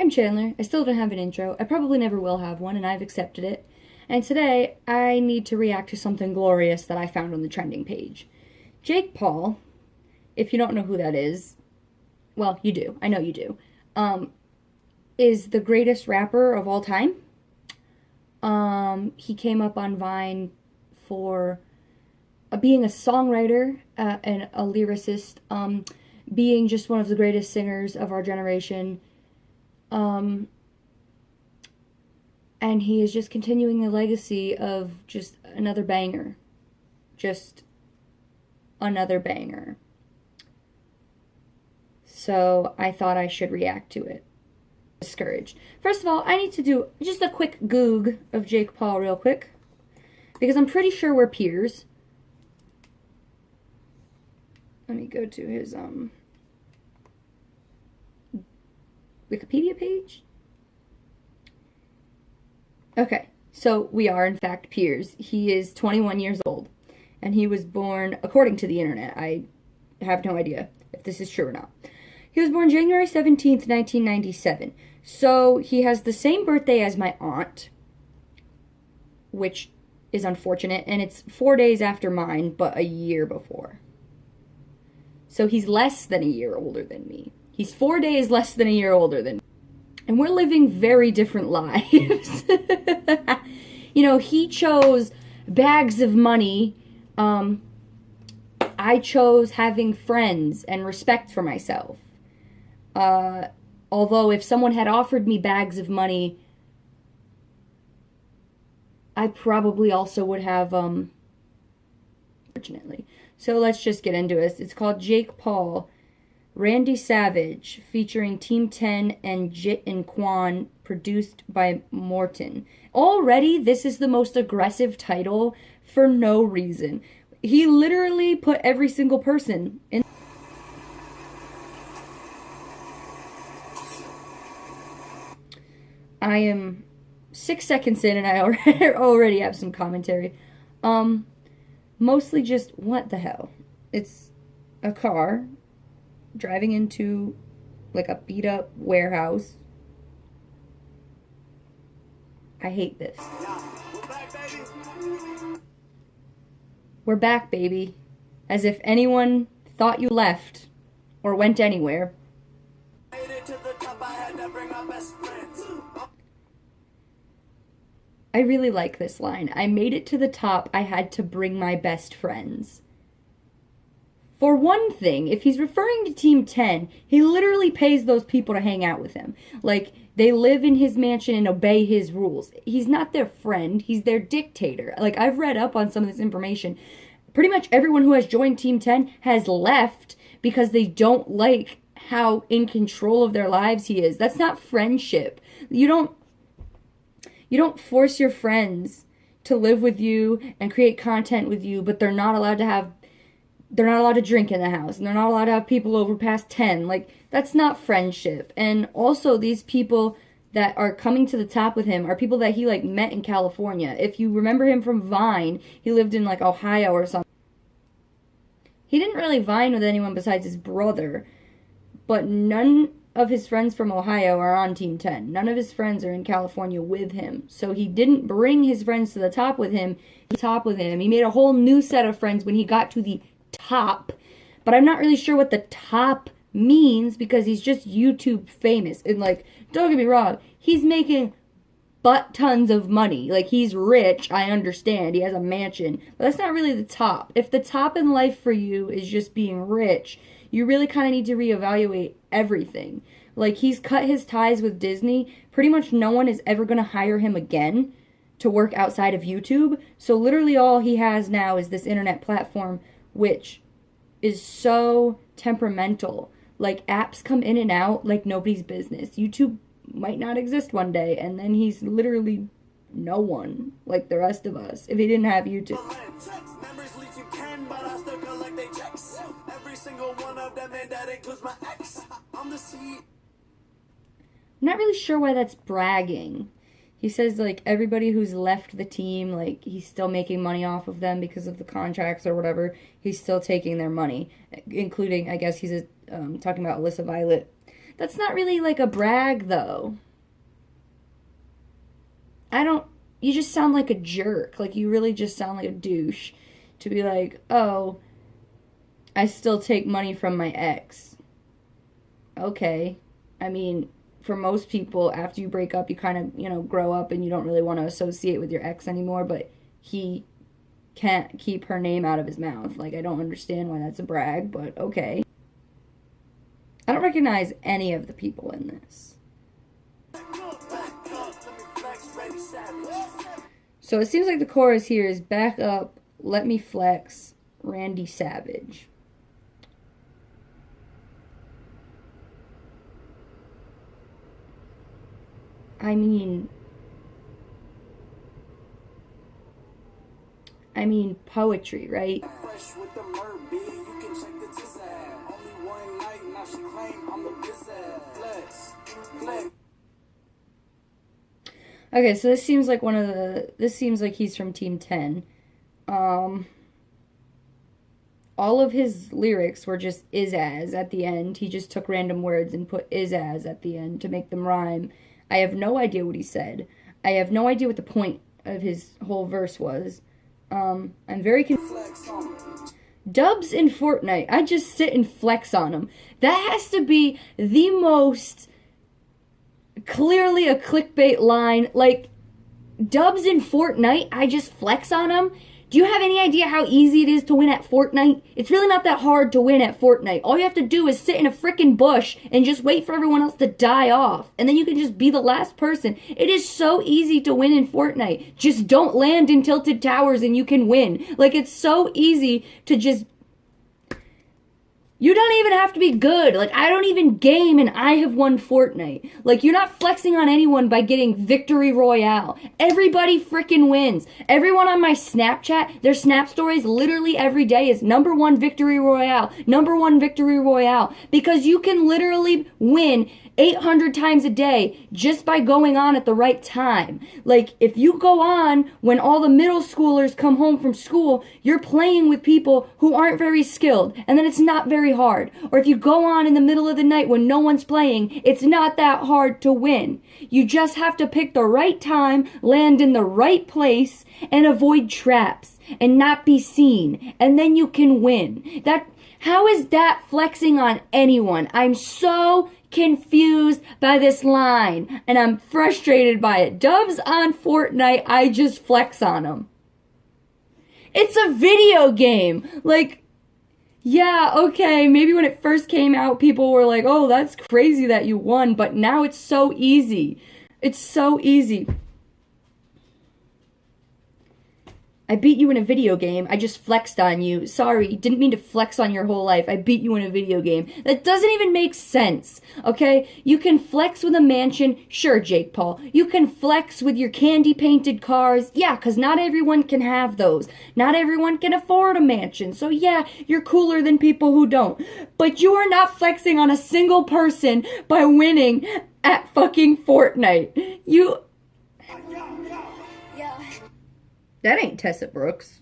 I'm Chandler. I still don't have an intro. I probably never will have one, and I've accepted it. And today, I need to react to something glorious that I found on the trending page. Jake Paul, if you don't know who that is, well, you do. I know you do. Is the greatest rapper of all time. He came up on Vine for being a songwriter and a lyricist, being just one of the greatest singers of our generation. And he is just continuing the legacy of just another banger. Just another banger. So I thought I should react to it. Discouraged. First of all, I need to do just a quick goog of Jake Paul real quick, because I'm pretty sure we're peers. Let me go to his Wikipedia page. Okay, so we are in fact peers. He is 21 years old, and he was born, according to the internet, I have no idea if this is true or not. He was born January 17th, 1997. So he has the same birthday as my aunt, which is unfortunate, and it's 4 days after mine, but a year before. So he's less than a year older than me. He's 4 days less than a year older than me. And we're living very different lives. You know, he chose bags of money. I chose having friends and respect for myself. Although if someone had offered me bags of money, I probably also would have, unfortunately. So let's just get into it. It's called Jake Paul, Randy Savage, featuring Team 10 and Jit and Quan, produced by Morton. Already, this is the most aggressive title for no reason. He literally put every single person in. I am 6 seconds in and I already have some commentary. Mostly just, what the hell? It's a car driving into like a beat up warehouse. I hate this. We're back, baby. As if anyone thought you left or went anywhere. I really like this line. I made it to the top, I had to bring my best friends. For one thing, if he's referring to Team 10, he literally pays those people to hang out with him. Like, they live in his mansion and obey his rules. He's not their friend, he's their dictator. Like, I've read up on some of this information. Pretty much everyone who has joined Team 10 has left because they don't like how in control of their lives he is. That's not friendship. You don't force your friends to live with you and create content with you, but they're not allowed to drink in the house, and they're not allowed to have people over past 10. Like, that's not friendship. And also, these people that are coming to the top with him are people that he, like, met in California. If you remember him from Vine, he lived in, like, Ohio or something. He didn't really Vine with anyone besides his brother, but none of his friends from Ohio are on Team 10. None of his friends are in California with him. So he didn't bring his friends to the top with him. He made a whole new set of friends when he got to the top. But I'm not really sure what the top means because he's just YouTube famous. And, like, don't get me wrong, he's making butt tons of money. Like, he's rich, I understand. He has a mansion. But that's not really the top. If the top in life for you is just being rich, you really kind of need to reevaluate everything. Like, he's cut his ties with Disney. Pretty much no one is ever going to hire him again to work outside of YouTube. So literally all he has now is this internet platform, which is so temperamental. Like, apps come in and out like nobody's business. YouTube might not exist one day, and then he's literally no one like the rest of us if he didn't have YouTube. I'm not really sure why that's bragging. He says, like, everybody who's left the team, like, he's still making money off of them because of the contracts or whatever. He's still taking their money, including, I guess he's talking about Alyssa Violet. That's not really like a brag, though. You just sound like a jerk. Like, you really just sound like a douche to be like, oh, I still take money from my ex. Okay. I mean, for most people, after you break up, you kind of, grow up and you don't really want to associate with your ex anymore, but he can't keep her name out of his mouth. Like, I don't understand why that's a brag, but okay. I don't recognize any of the people in this. So it seems like the chorus here is back up, let me flex, Randy Savage. I mean, poetry, right? Okay, so this seems like he's from Team 10. All of his lyrics were just is-as at the end. He just took random words and put is-as at the end to make them rhyme. I have no idea what he said. I have no idea what the point of his whole verse was. I'm very confused. Dubs in Fortnite. I just sit and flex on him. That has to be the most clearly a clickbait line. Like, dubs in Fortnite, I just flex on him. Do you have any idea how easy it is to win at Fortnite? It's really not that hard to win at Fortnite. All you have to do is sit in a freaking bush and just wait for everyone else to die off. And then you can just be the last person. It is so easy to win in Fortnite. Just don't land in tilted towers and you can win. Like, it's so easy to just... You don't even have to be good. Like, I don't even game and I have won Fortnite. Like, you're not flexing on anyone by getting Victory Royale. Everybody freaking wins. Everyone on my Snapchat, their Snap stories literally every day is #1 Victory Royale. #1 Victory Royale. Because you can literally win 800 times a day just by going on at the right time. Like, if you go on when all the middle schoolers come home from school, you're playing with people who aren't very skilled, and then it's not very hard. Or if you go on in the middle of the night when no one's playing, it's not that hard to win. You just have to pick the right time, land in the right place, and avoid traps, and not be seen, and then you can win. How is that flexing on anyone? I'm so confused by this line, and I'm frustrated by it. Dubs on Fortnite, I just flex on them. It's a video game. Like, yeah, okay, maybe when it first came out, people were like, oh, that's crazy that you won, but now it's so easy. It's so easy. I beat you in a video game. I just flexed on you. Sorry, didn't mean to flex on your whole life. I beat you in a video game. That doesn't even make sense, okay? You can flex with a mansion. Sure, Jake Paul. You can flex with your candy-painted cars. Yeah, because not everyone can have those. Not everyone can afford a mansion. So yeah, you're cooler than people who don't. But you are not flexing on a single person by winning at fucking Fortnite. That ain't Tessa Brooks.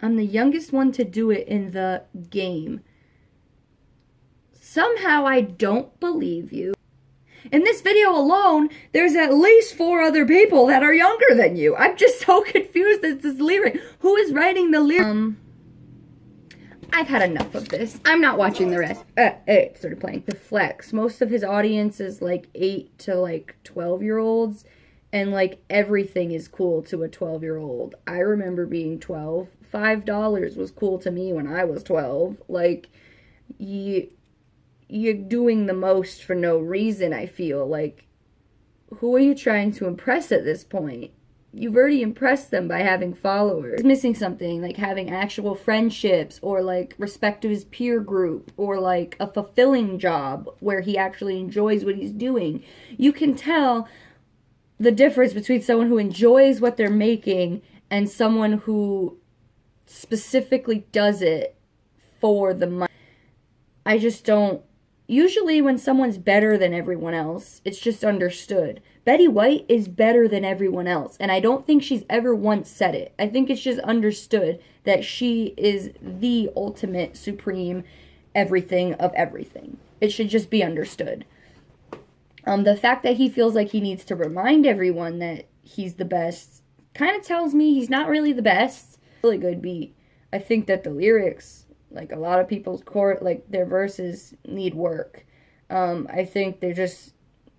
I'm the youngest one to do it in the game. Somehow I don't believe you. In this video alone, there's at least 4 other people that are younger than you. I'm just so confused as this lyric. Who is writing the lyric? I've had enough of this. I'm not watching the rest. It started playing. The flex. Most of his audience is like 8 to like 12-year-olds. And, like, everything is cool to a 12-year-old. I remember being 12. $5 was cool to me when I was 12. Like, you're doing the most for no reason, I feel. Like, who are you trying to impress at this point? You've already impressed them by having followers. He's missing something, like having actual friendships, or, like, respect to his peer group, or, like, a fulfilling job where he actually enjoys what he's doing. You can tell the difference between someone who enjoys what they're making and someone who specifically does it for the money. I just don't... Usually when someone's better than everyone else, it's just understood. Betty White is better than everyone else, and I don't think she's ever once said it. I think it's just understood that she is the ultimate supreme, everything of everything. It should just be understood. The fact that he feels like he needs to remind everyone that he's the best kind of tells me he's not really the best. Really good beat. I think that the lyrics, like a lot of people's their verses need work. I think they're just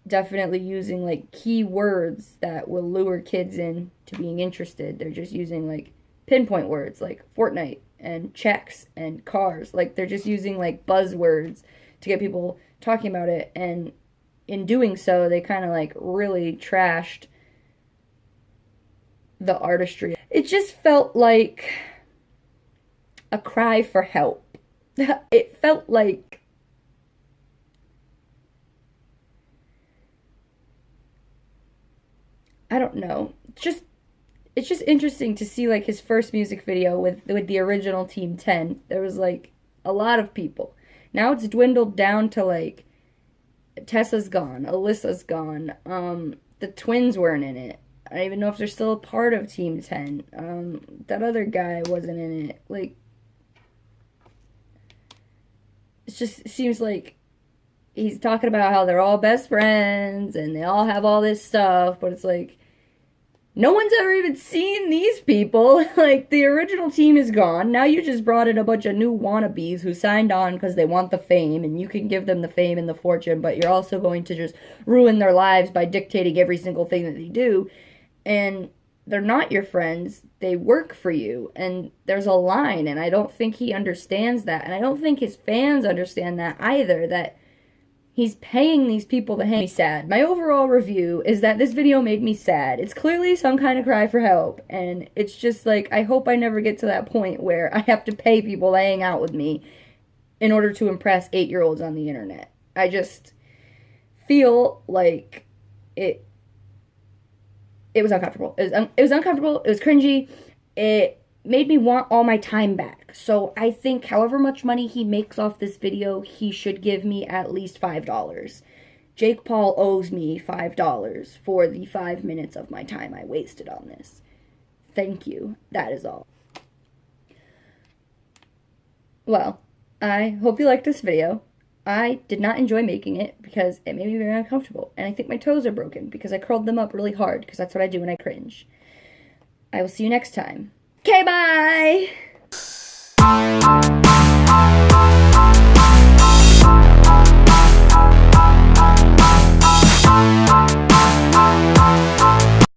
definitely using like key words that will lure kids in to being interested. They're just using like pinpoint words like Fortnite and checks and cars. Like they're just using like buzzwords to get people talking about it, and in doing so, they kind of like really trashed the artistry. It just felt like a cry for help. It felt like I don't know. It's just interesting to see like his first music video with the original Team 10. There was like a lot of people. Now it's dwindled down to like Tessa's gone, Alyssa's gone. The twins weren't in it. I don't even know if they're still a part of Team 10. That other guy wasn't in it. Like, it seems like he's talking about how they're all best friends and they all have all this stuff, but it's like, no one's ever even seen these people. Like, the original team is gone. Now you just brought in a bunch of new wannabes who signed on because they want the fame, and you can give them the fame and the fortune, but you're also going to just ruin their lives by dictating every single thing that they do. And they're not your friends. They work for you. And there's a line, and I don't think he understands that. And I don't think his fans understand that either, that he's paying these people to hang me sad. My overall review is that this video made me sad. It's clearly some kind of cry for help, and it's just like, I hope I never get to that point where I have to pay people to hang out with me in order to impress 8-year-olds on the internet. I just feel like it was uncomfortable. It was uncomfortable. It was cringy. It made me want all my time back. So I think however much money he makes off this video, he should give me at least $5. Jake Paul owes me $5 for the 5 minutes of my time I wasted on this. Thank you. That is all. Well, I hope you liked this video. I did not enjoy making it because it made me very uncomfortable. And I think my toes are broken because I curled them up really hard because that's what I do when I cringe. I will see you next time. Okay, bye!